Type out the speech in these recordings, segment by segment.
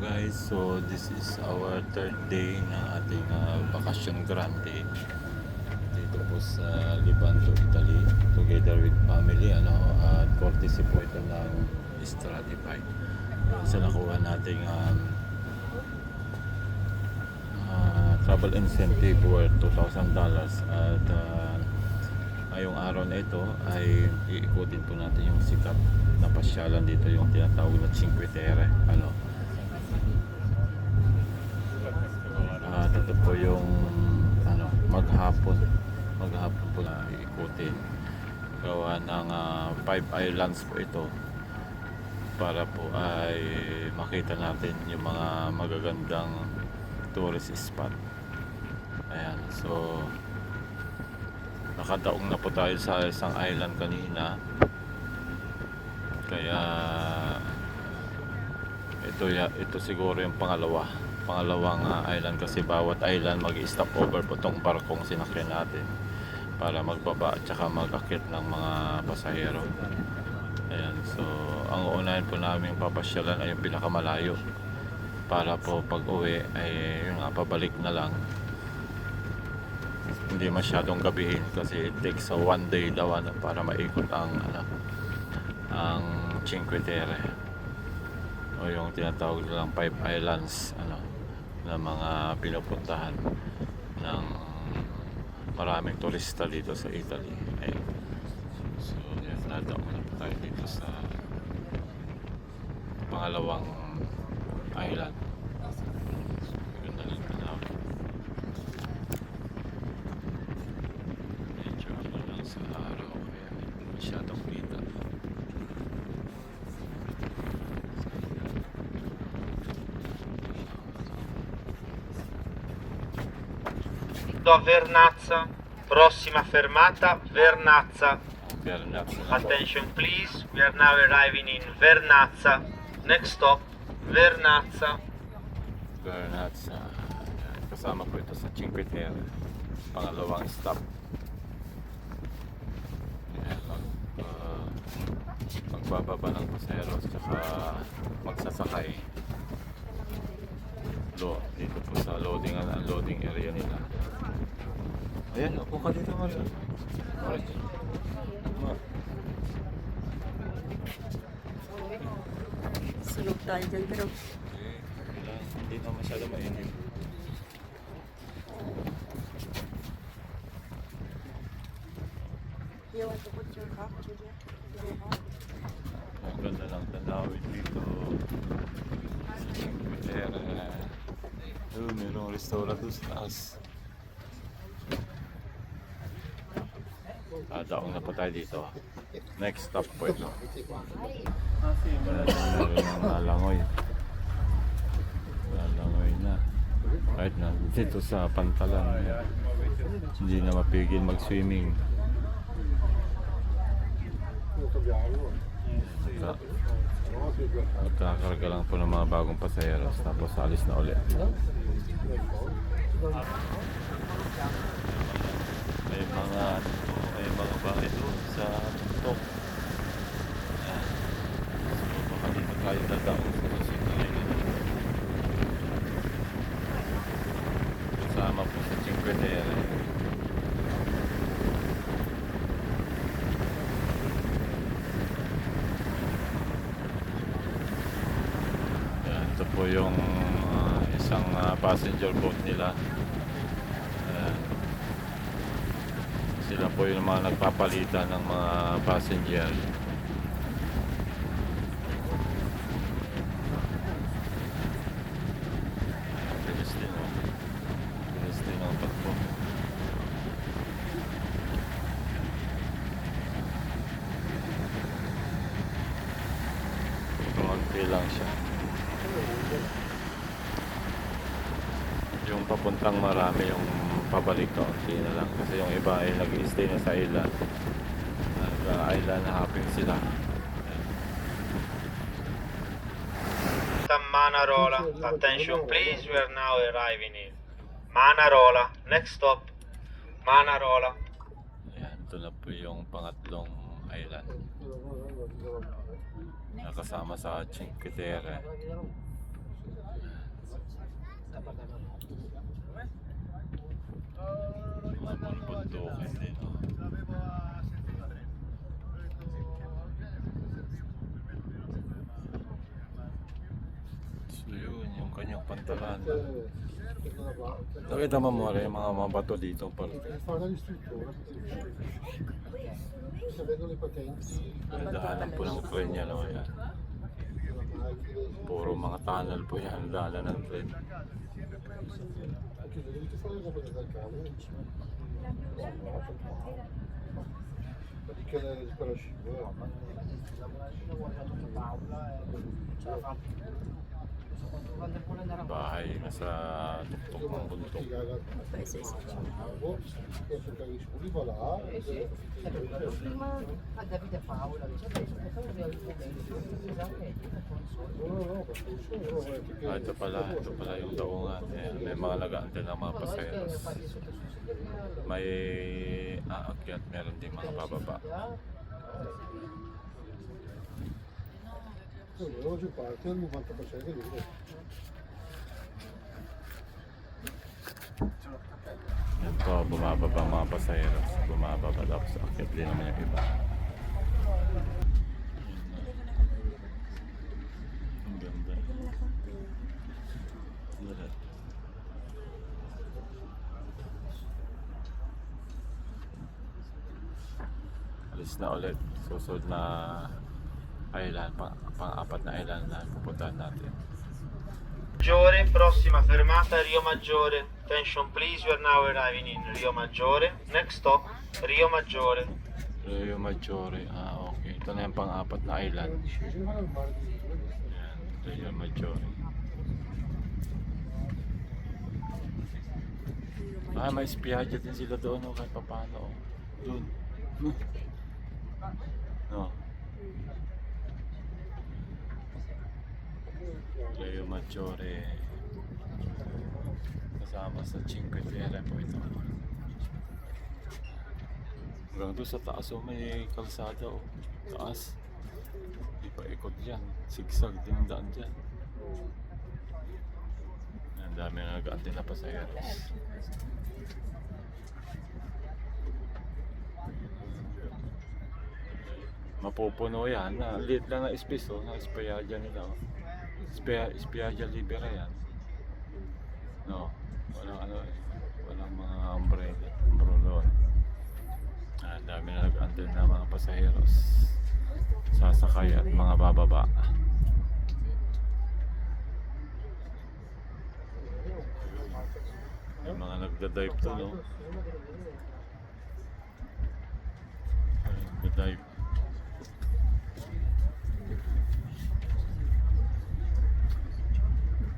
guys, so this is our third day ng ating bakasyon grande dito po sa Levanto, Italy, together with family, at courtesy po ito ng Stratify. So nakuha nating travel incentive worth $2,000 at ngayong araw na ito ay iikutin po natin yung sikat na pasyalan dito, yung tinatawag na Cinque Terre. Ito po yung maghapon po na iikutin. Gawa ng 5 islands po ito para po ay makita natin yung mga magagandang tourist spot. Ayan, so nakadaong na po tayo sa isang island kanina, kaya ito siguro yung pangalawang island, kasi bawat island mag-stop over po tong barkong sinakyan natin para magbaba at saka mag-akit ng mga pasahero. Ayan, so ang uunahin po namin papasyalan ay yung pinakamalayo para po pag uwi ay yung pabalik na lang, hindi masyadong gabihin, kasi it takes a 1 day daw para maikot ang Cinque Terre, o yung tinatawag nilang 5 islands na mga pinupuntahan ng maraming turista dito sa Italy. So yan, nadaong na po tayo dito sa pangalawang island. Ganda ng tanawin. Medyo lang sa araw, kaya masyadong kita. A Vernazza, prossima fermata Vernazza. Attention please, we are now arriving in Vernazza. Next stop Vernazza. Kasama po ito sa Cinque Terre, pangalawang stop. Magbababa ng pasahero at saka magsasakay dito po sa loading area nila. Ayan, upo ka dito, Mario. Sunog tayo dyan, pero Hindi na masyado mainit. you want to put your cup, Julia? Ang ganda ng tanawin dito sa Cinque Terre. Mayroong restaurant doon sa taas. Daong na po tayo dito. Next stop po ito. Nalangoy na. Kahit na dito sa Pantalan, hindi na mapigil mag-swimming. Magkakarga lang po ng mga bagong pasayeros, tapos alis na ulit. May mga bahay doon sa tuktok. So baka dito tayo dadaong sa Cinque. Kasama po sa Cinque Terre. Ito po yung isang passenger boat nila. Sila po yung mga nagpapalitan ng mga passenger. Bilis din ang takbo. Kumunti lang siya. Yung papuntang Marami, yung pabalik kaunti na lang, kasi yung iba ay nag-stay na sa island. Nag-island hopping sila. Manarola, attention please, we are now arriving in Manarola. Next stop Manarola. Ayan, ito na po yung pangatlong island nakasama sa Cinque Terre. Mga bundukin din. So yun, yung kanyang pantalan. Nakita mo mo rin yung mga bato dito parte. Fare l'istruttura. Se vedo le patenti, Daanan po ng tren yan. Oh, yan. Puro mga tunnel po yan. Daanan ng tren. anche se devi fare la cosa dal cavolo. Perché spero scivola. Bahay na sa tuktok ng bundok. Penso che riscuri va là. Prima a Davide Paola, No, perché sono Ito pala yung daungan. Ayan, may mga lagaan ng mga paseros. May aakyat, meron din mga bababa. oggi parte al 90% di lì. Yan po, bumababa mga paseros. Bumababa tapos aakyat din naman yung iba. Ang ganda. Diret. Alis na ulit. Susunod na island, pang-apat na island na pupuntahan natin. Maggiore, prossima fermata Rio Maggiore. Attention please, we are now arriving in Rio Maggiore. Next stop, Rio Maggiore. Rio Maggiore, okay. Ito na yung pang-apat na island. Scesimo dal mare di Yan, Rio Maggiore. May spiaggia din sila doon, oh, kahit paano. Doon. No. Rio Maggiore. Kasama sa Cinque Terre po ito. Hanggang doon sa taas, oh, may kalsada, oh. Taas. Di pa ikot dyan. Sigsag din ang daan dyan. Ang dami na nag-aantay na pasayeros. Mapupuno yan. Liit lang na space, oh, na Spiaggia nila. Oh. Spiaggia Libera yan. No, walang ano eh. Walang mga umbrella. Umbrelon. Ang dami na nag-aantay na mga pasaheros. Sasakay at mga bababa. May mga nagda-dive to, no? Nagda-dive.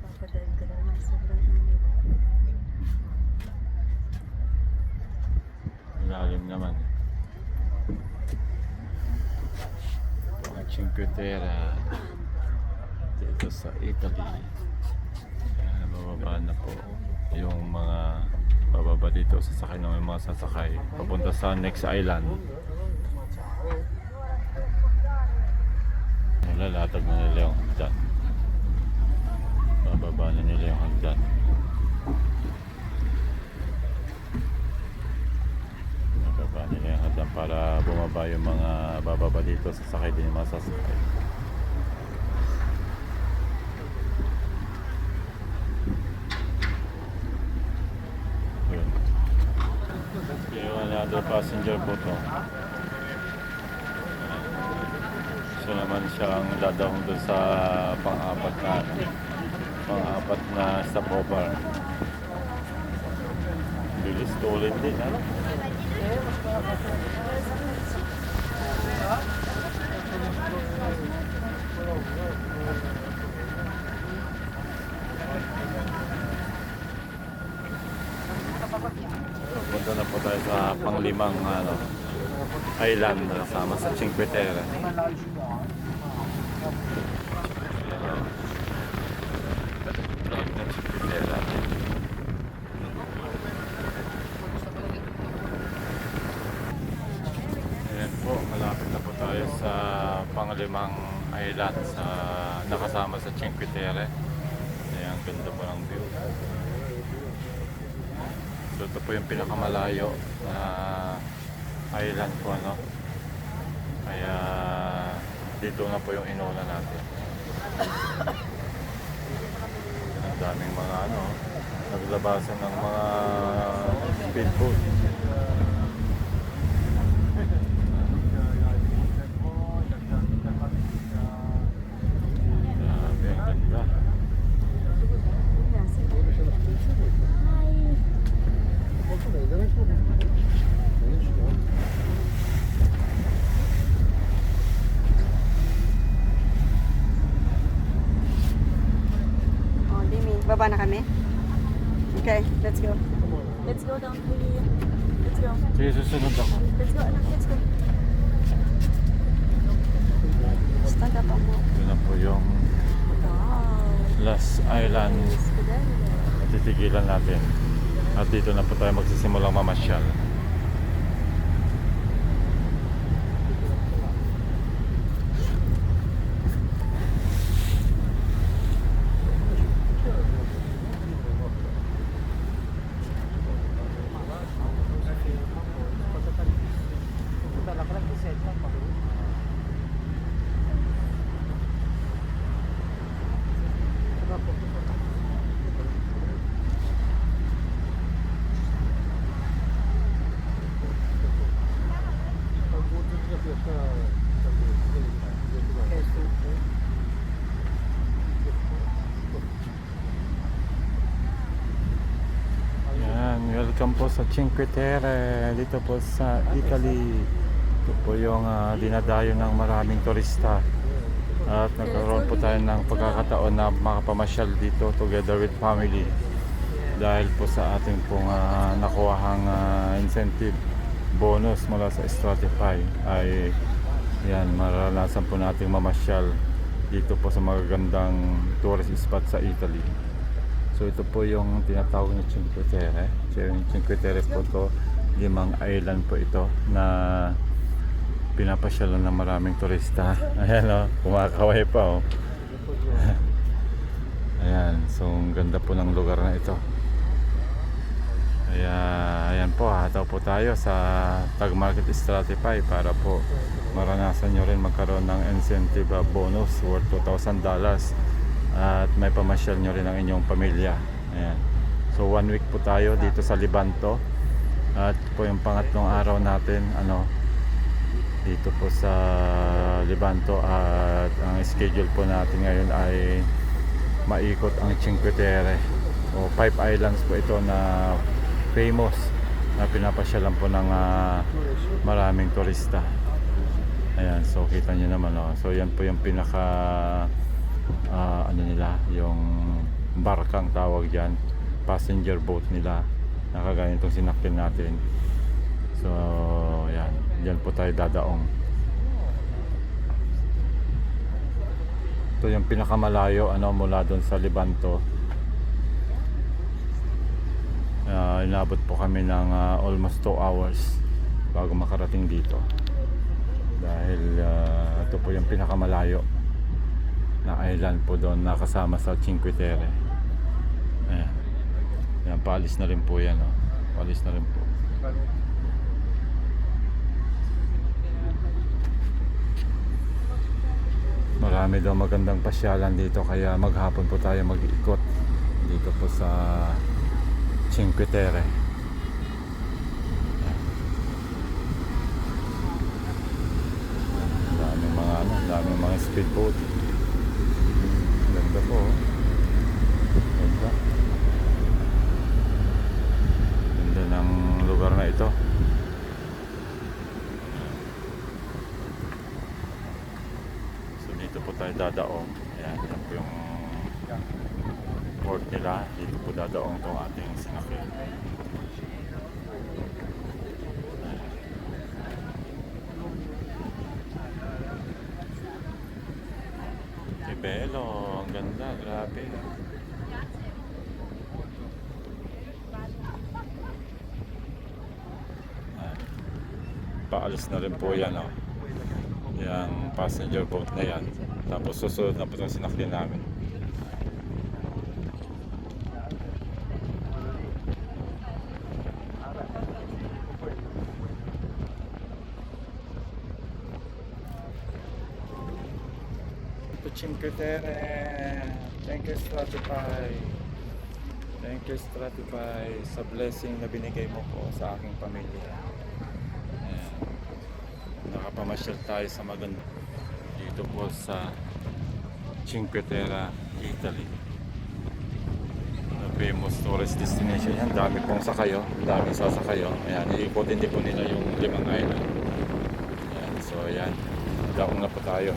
Papadayag ka lang ng sobrang init. Malalim naman. Ito ang Cinque Terre dito sa Italy. Ayan, bababa na po yung mga bababa dito, sasakay na may mga sasakay papunta sa next island. Lalatag na nila yung hagdan. Bababa na nila yung hagdan. Bababa nila yung hagdan para bumaba yung mga bababa dito, sasakay din yung mga sasakay. Yun. Yung another passenger po to. So naman siyang dadahong doon sa pang-apat na stopover. Bilis tulid din, ha? Punta na po tayo sa panglimang island na kasama sa Cinque Terre. Ayan po, malapit na po tayo sa panglimang island sa nakasama sa Cinque Terre. Ayan, ganda po ng view. So ito po yung pinakamalayo na island po, no? Kaya dito na po yung inuna natin. Ang daming mga ano, naglabasan ng mga speedboat. Grabe, ang ganda. Posso vedere? Benissimo. Oh, Dimi, baba na kami? Okay, let's go. Let's go down, please. Let's go. Sige, susunod ako. Let's go, anak. Let's go. Stand up mo. Ito na po yung Wow. last island na titigilan natin. At dito na po tayo magsisimulang mamasyal. Yan, welcome po sa Cinque Terre, dito po sa Italy. Ito po yung dinadayo ng maraming turista. At nagkaroon po tayo ng pagkakataon na makapamasyal dito together with family. Dahil po sa ating pong nakuhang incentive bonus mula sa Stratify ay yan, maranasan po nating mamasyal dito po sa magagandang tourist spot sa Italy. So ito po yung tinatawag na Cinque Terre. So yung Cinque Terre po to, 5 island po ito na pinapasyalan ng maraming turista. Ayan o, kumakaway pa o. Ayan, so ang ganda po ng lugar na ito. Kaya ayan po, hataw po tayo sa Tag Market Stratify para po maranasan nyo rin magkaroon ng incentive bonus worth $2,000 at may pamasyal nyo rin ang inyong pamilya. Ayan. So 1 week po tayo dito sa Levanto at po yung pangatlong araw natin dito po sa Levanto at ang schedule po natin ngayon ay maikot ang Cinque Terre o 5 islands po ito na famous na pinapasyalan po ng maraming turista. Ayan, so kita nyo naman so yan po yung pinaka ano nila, yung barkang tawag dyan, passenger boat nila na kagaya itong sinakyan natin. So yan, dyan po tayo dadaong. Ito yung pinakamalayo mula doon sa Levanto. Inabot po kami ng almost 2 hours bago makarating dito dahil ito po yung pinakamalayo na island po doon nakasama sa Cinque Terre. Ayan. Ayan, paalis na rin po yan paalis na rin po. Marami daw magandang pasyalan dito kaya maghapon po tayo mag-iikot dito po sa Cinque Terre. Daming mga speedboat. Ganda po. Ganda. Ganda ng lugar na ito. So dito po tayo dadaong. Ayan, yan po yung port nila. Dito po dadaong itong ating sinakyan. Belo, ang ganda, grabe. Paalis na rin po yan yung passenger boat na yan. Tapos susunod na po itong sinakyan namin. to Cinque Terre. Thank you, Stratify. Thank you, Stratify, sa blessing na binigay mo po sa aking pamilya. Ayan. Nakapamasyal tayo sa maganda dito po sa Cinque Terre, Italy. Famous tourist destination yan. Dami pong sakayo, daming sasakayo. Ayan, iikutin din po nila yung 5 island. Ayan, so ayan, gawin na po tayo.